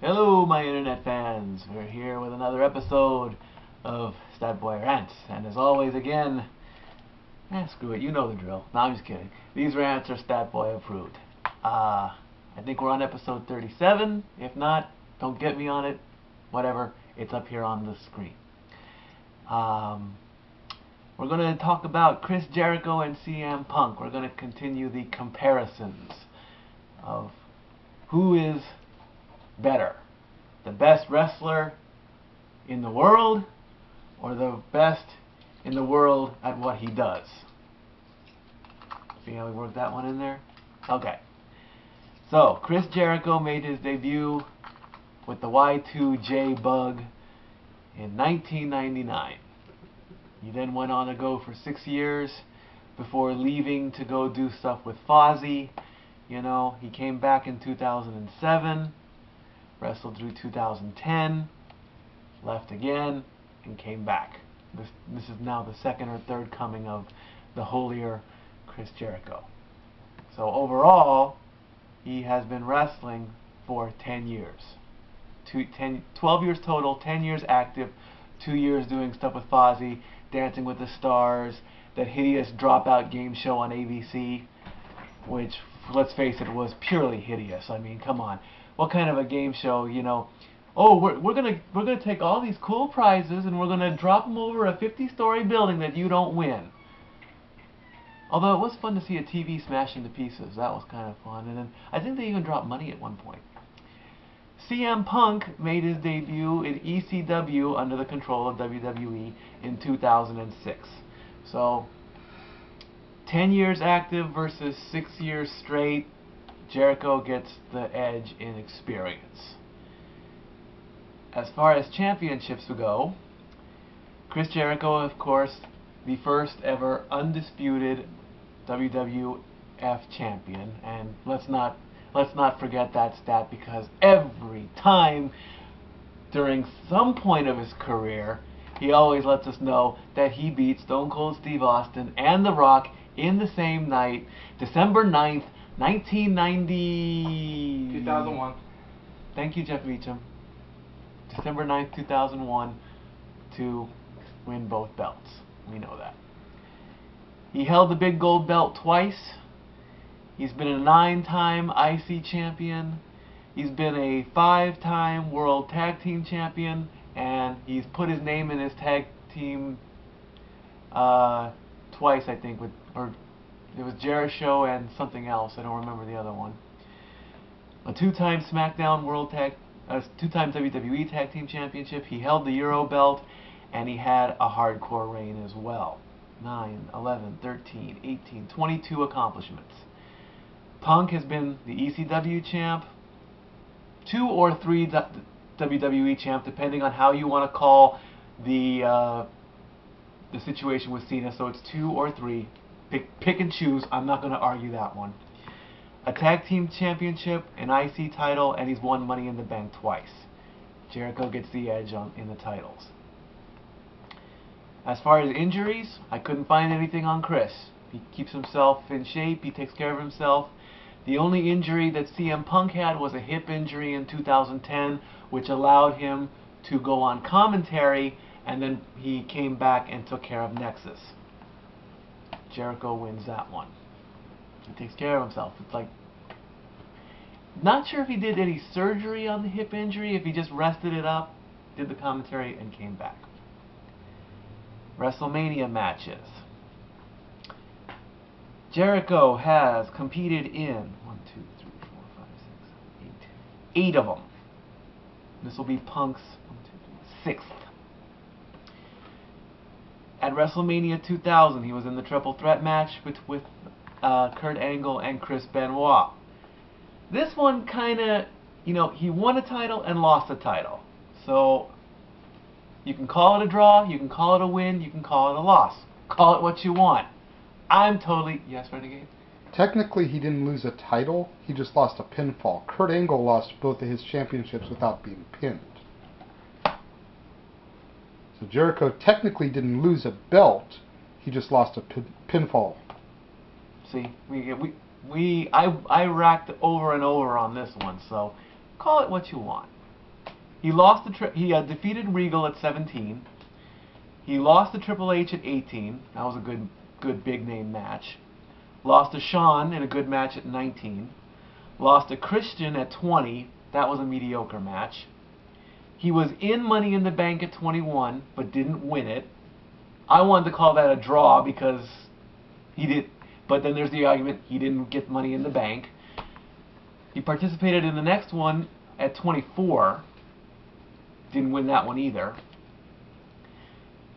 Hello, my internet fans. We're here with another episode of Stat Boy Rants, and as always, again, screw it, you know the drill. No, I'm just kidding. These rants are Stat Boy approved. I think we're on episode 37. If not, don't get me on it. Whatever, it's up here on the screen. We're going to talk about Chris Jericho and CM Punk. We're going to continue the comparisons of who is better, the best wrestler in the world or the best in the world at what he does. See how we worked that one in there? Okay. So, Chris Jericho made his debut with the Y2J Bug in 1999. He then went on to go for 6 years before leaving to go do stuff with Fozzy. You know, he came back in 2007, wrestled through 2010, left again, and came back. This is now the second or third coming of the holier Chris Jericho. So overall, he has been wrestling for 10 years. 12 years total, 10 years active, 2 years doing stuff with Fozzy, Dancing with the Stars, that hideous dropout game show on ABC, which, let's face it, was purely hideous. I mean, come on. What kind of a game show, you know? Oh, we're gonna take all these cool prizes and we're gonna drop them over a 50-story building that you don't win. Although it was fun to see a TV smash into pieces. That was kind of fun. And then I think they even dropped money at one point. CM Punk made his debut in ECW under the control of WWE in 2006. So, 10 years active versus 6 years straight. Jericho gets the edge in experience. As far as championships go, Chris Jericho, of course, the first ever undisputed WWF champion, and let's not forget that stat, because every time during some point of his career, he always lets us know that he beat Stone Cold Steve Austin and The Rock in the same night, December 9th, 1990... 2001. Thank you, Jeff Meacham. December 9th, 2001, to win both belts. We know that. He held the big gold belt twice. He's been a 9-time IC champion. He's been a 5-time World Tag Team champion, and he's put his name in his tag team twice, I think, or it was Jericho and something else. I don't remember the other one. A 2-time SmackDown World Tag, 2-time WWE Tag Team Championship. He held the Euro belt, and he had a hardcore reign as well. 9, 11, 13, 18, 22 accomplishments. Punk has been the ECW champ, 2 or 3 WWE champ, depending on how you want to call the situation with Cena. So it's 2 or 3. Pick and choose. I'm not going to argue that one. A tag team championship, an IC title, and he's won Money in the Bank twice. Jericho gets the edge in the titles. As far as injuries, I couldn't find anything on Chris. He keeps himself in shape. He takes care of himself. The only injury that CM Punk had was a hip injury in 2010, which allowed him to go on commentary, and then he came back and took care of Nexus. Jericho wins that one. He takes care of himself. It's like, not sure if he did any surgery on the hip injury, if he just rested it up, did the commentary, and came back. Wrestlemania matches. Jericho has competed in 8 of them. This will be Punk's 6th. At WrestleMania 2000, he was in the triple threat match with Kurt Angle and Chris Benoit. This one kind of, you know, he won a title and lost a title. So, you can call it a draw, you can call it a win, you can call it a loss. Call it what you want. I'm totally... Yes, Renegade? Technically, he didn't lose a title. He just lost a pinfall. Kurt Angle lost both of his championships without being pinned. So Jericho technically didn't lose a belt. He just lost a pinfall. See, I racked over and over on this one, so call it what you want. He lost he defeated Regal at 17. He lost to Triple H at 18. That was a good big name match. Lost to Shawn in a good match at 19. Lost to Christian at 20. That was a mediocre match. He was in Money in the Bank at 21, but didn't win it. I wanted to call that a draw because he did. But then there's the argument he didn't get Money in the Bank. He participated in the next one at 24. Didn't win that one either.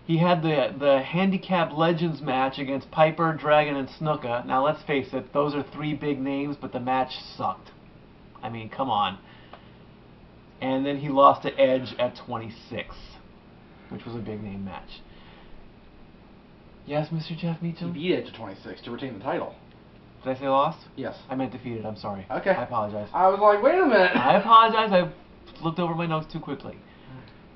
He had the Handicap Legends match against Piper, Dragon, and Snuka. Now let's face it, those are three big names, but the match sucked. I mean, come on. And then he lost to Edge at 26, which was a big name match. Yes, Mr. Jeff Meacham? He beat Edge at 26 to retain the title. Did I say lost? Yes. I meant defeated, I'm sorry. Okay. I apologize. I was like, wait a minute. I apologize, I looked over my notes too quickly.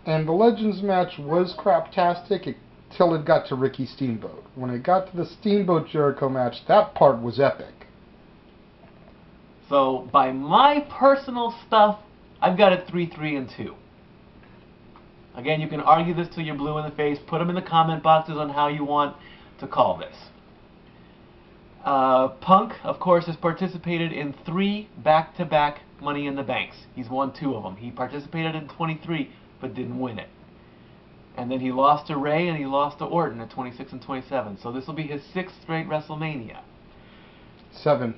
And the Legends match was craptastic until it got to Ricky Steamboat. When it got to the Steamboat Jericho match, that part was epic. So, by my personal stuff, I've got it 3-3-2. Again, you can argue this till you're blue in the face. Put them in the comment boxes on how you want to call this. Punk, of course, has participated in 3 back-to-back Money in the Banks. He's won 2 of them. He participated in 23, but didn't win it. And then he lost to Ray and he lost to Orton at 26 and 27. So this will be his 6th straight WrestleMania. 7th.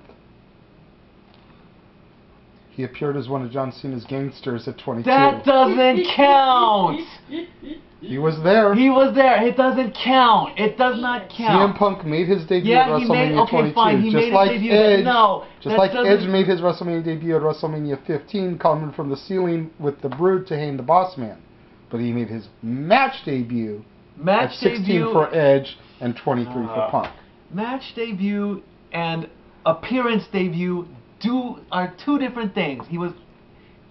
He appeared as one of John Cena's gangsters at 22. That doesn't count! He was there. He was there. It doesn't count. It does not count. CM Punk made his debut Yeah, at he WrestleMania made, okay, 22. fine, he just made like his debut, Edge, no, just like Edge made his WrestleMania debut at WrestleMania 15, coming from the ceiling with the Brood to hang the Boss Man. But he made his match debut at 16 for Edge and 23 for Punk. Match debut and appearance debut are 2 different things.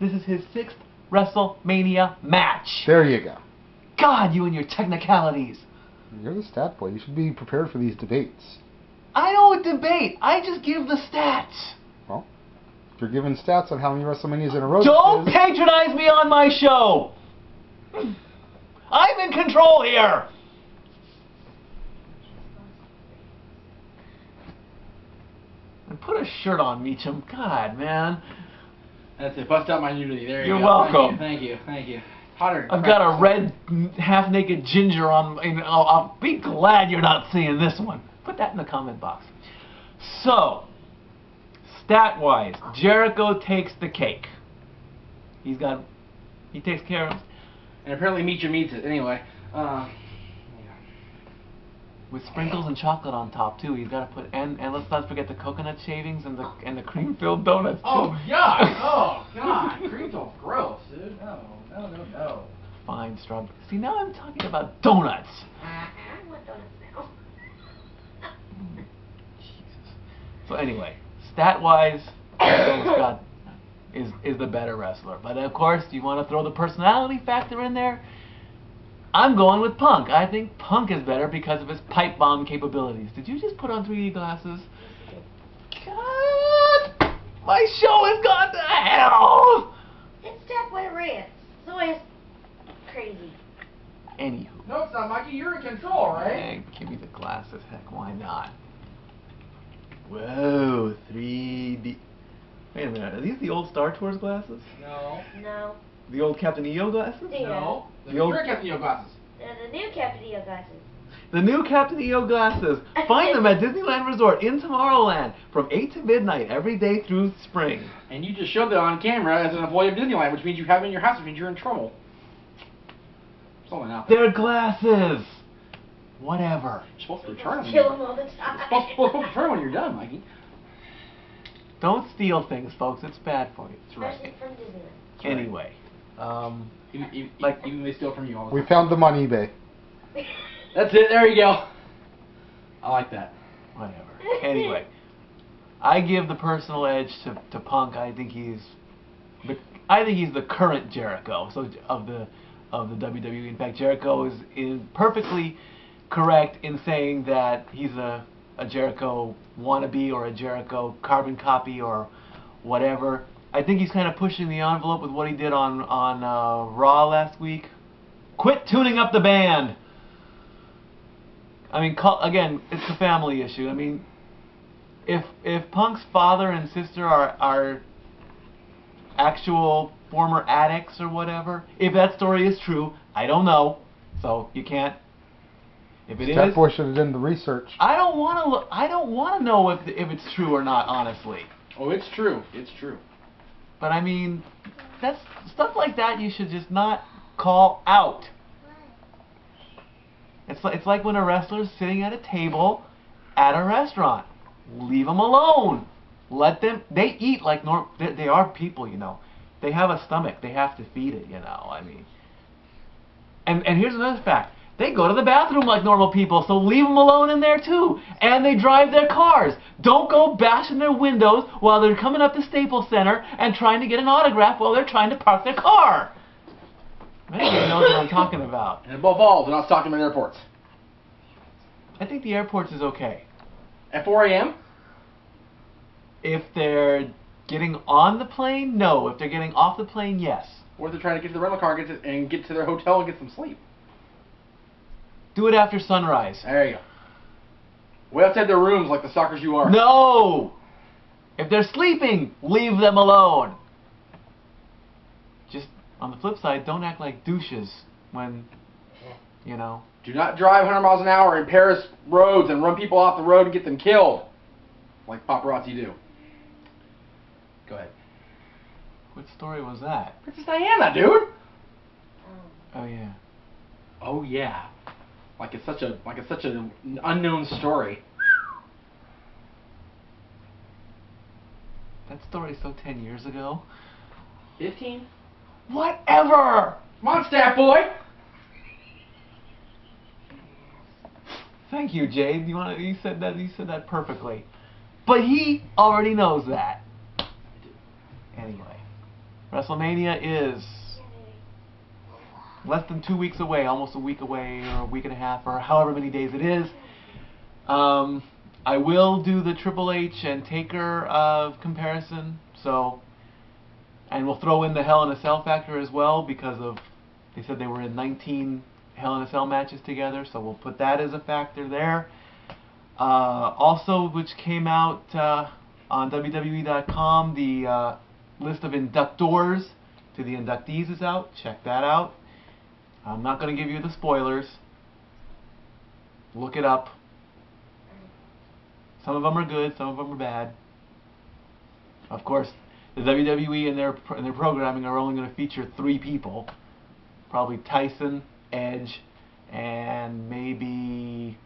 This is his 6th WrestleMania match. There you go. God, you and your technicalities. You're the stat boy. You should be prepared for these debates. I don't debate. I just give the stats. Well, if you're giving stats on how many WrestleManias in a row Don't patronize me on my show. I'm in control here. And put a shirt on, Meacham. God, man. That's it. Bust out my nudity. There you You're go. welcome. Thank you. Thank you. Hotter. I've got a red, half-naked ginger on. And I'll be glad you're not seeing this one. Put that in the comment box. So, stat-wise, Jericho takes the cake. He takes care of. And apparently Meacham eats it anyway. Yeah. With sprinkles and chocolate on top too. He's got to put and let's not forget the coconut shavings and the cream-filled donuts too. Oh God! Oh God! Cream's all gross, dude. No. Fine strawberry. See, now I'm talking about donuts. I want donuts now. Jesus. So anyway, stat-wise, Scott is the better wrestler. But of course, you want to throw the personality factor in there. I'm going with Punk. I think Punk is better because of his pipe bomb capabilities. Did you just put on 3D glasses? God! My show has gone to hell! It's Jack White Rants. It's always crazy. Anywho. No, it's not, Mikey. You're in control, right? Hey, give me the glasses. Heck, why not? Whoa, 3D. Wait a minute. Are these the old Star Tours glasses? No. No. The old Captain EO glasses? Yeah. No. The old Captain EO glasses. The new Captain EO glasses. The new Captain EO glasses. Find them at Disneyland Resort in Tomorrowland from 8 to midnight every day through spring. And you just showed that on camera as an employee of Disneyland, which means you have them in your house, which means you're in trouble. Something out there. They're glasses. Whatever. You're supposed to return them. Kill them all the time. You're supposed to return when you're done, Mikey. Don't steal things, folks. It's bad for you. Especially from Disneyland. Anyway. Even they steal from you all the We time. found them on eBay. That's it. There you go. I like that. Whatever. Anyway. I give the personal edge to Punk. I think he's the current Jericho of the WWE. In fact, Jericho is perfectly correct in saying that he's a Jericho wannabe or a Jericho carbon copy or whatever. I think he's kind of pushing the envelope with what he did on Raw last week. Quit tuning up the band. I mean, again, it's a family issue. I mean, if Punk's father and sister are actual former addicts or whatever, if that story is true, I don't know. So you can't. If it is, that boy should have done the research. I don't want to look. I don't want to know if it's true or not. Honestly. Oh, it's true. It's true. But I mean, that's stuff like that you should just not call out. It's like when a wrestler's sitting at a table at a restaurant. Leave them alone. Let them. They eat like normal. They are people, you know. They have a stomach. They have to feed it, you know. I mean. And here's another fact. They go to the bathroom like normal people, so leave them alone in there too. And they drive their cars. Don't go bashing their windows while they're coming up to Staples Center and trying to get an autograph while they're trying to park their car. Maybe you know what I'm talking about. And above all, they're not talking about airports. I think the airports is okay. At 4 a.m.? If they're getting on the plane, no. If they're getting off the plane, yes. Or if they're trying to get to the rental car and get to their hotel and get some sleep. Do it after sunrise. There you go. Way outside their rooms like the stalkers you are. No! If they're sleeping, leave them alone. Just, on the flip side, don't act like douches when, you know. Do not drive 100 miles an hour in Paris roads and run people off the road and get them killed. Like paparazzi do. Go ahead. What story was that? Princess Diana, dude! Oh, yeah. Oh, yeah. Like it's such an unknown story. That story's so 10 years ago. 15? Whatever! Come on, staff boy! Thank you, Jade. You said that perfectly. But he already knows that. Anyway, WrestleMania is less than 2 weeks away, almost a week away, or a week and a half, or however many days it is. I will do the Triple H and Taker comparison, and we'll throw in the Hell in a Cell factor as well, because they said they were in 19 Hell in a Cell matches together, so we'll put that as a factor there. Also, which came out on WWE.com, the list of inductors to the inductees is out. Check that out. I'm not going to give you the spoilers. Look it up. Some of them are good, some of them are bad. Of course, the WWE in their programming are only going to feature 3 people. Probably Tyson, Edge, and maybe...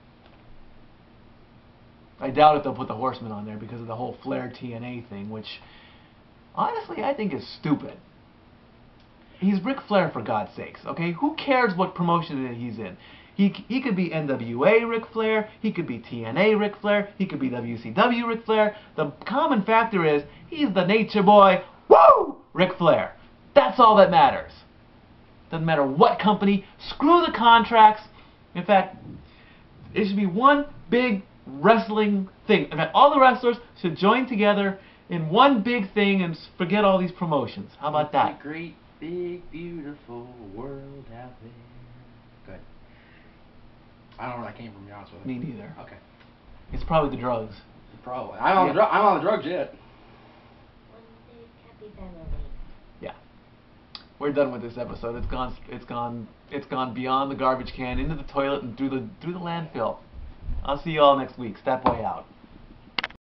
I doubt if they'll put the Horsemen on there because of the whole Flair TNA thing, which, honestly, I think is stupid. He's Ric Flair, for God's sakes, okay? Who cares what promotion that he's in? He could be NWA Ric Flair, he could be TNA Ric Flair, he could be WCW Ric Flair. The common factor is, he's the nature boy, woo, Ric Flair. That's all that matters. Doesn't matter what company, screw the contracts. In fact, it should be one big wrestling thing. In fact, all the wrestlers should join together in one big thing and forget all these promotions. How about that? It's a great, big, beautiful world out there. Good. I don't know where that came from, to be honest with you. Me neither. Okay. It's probably the drugs. Probably. I'm on the drugs yet. One big happy family. Yeah. We're done with this episode. It's gone beyond the garbage can, into the toilet, and through the landfill. I'll see you all next week. Stat Boy out.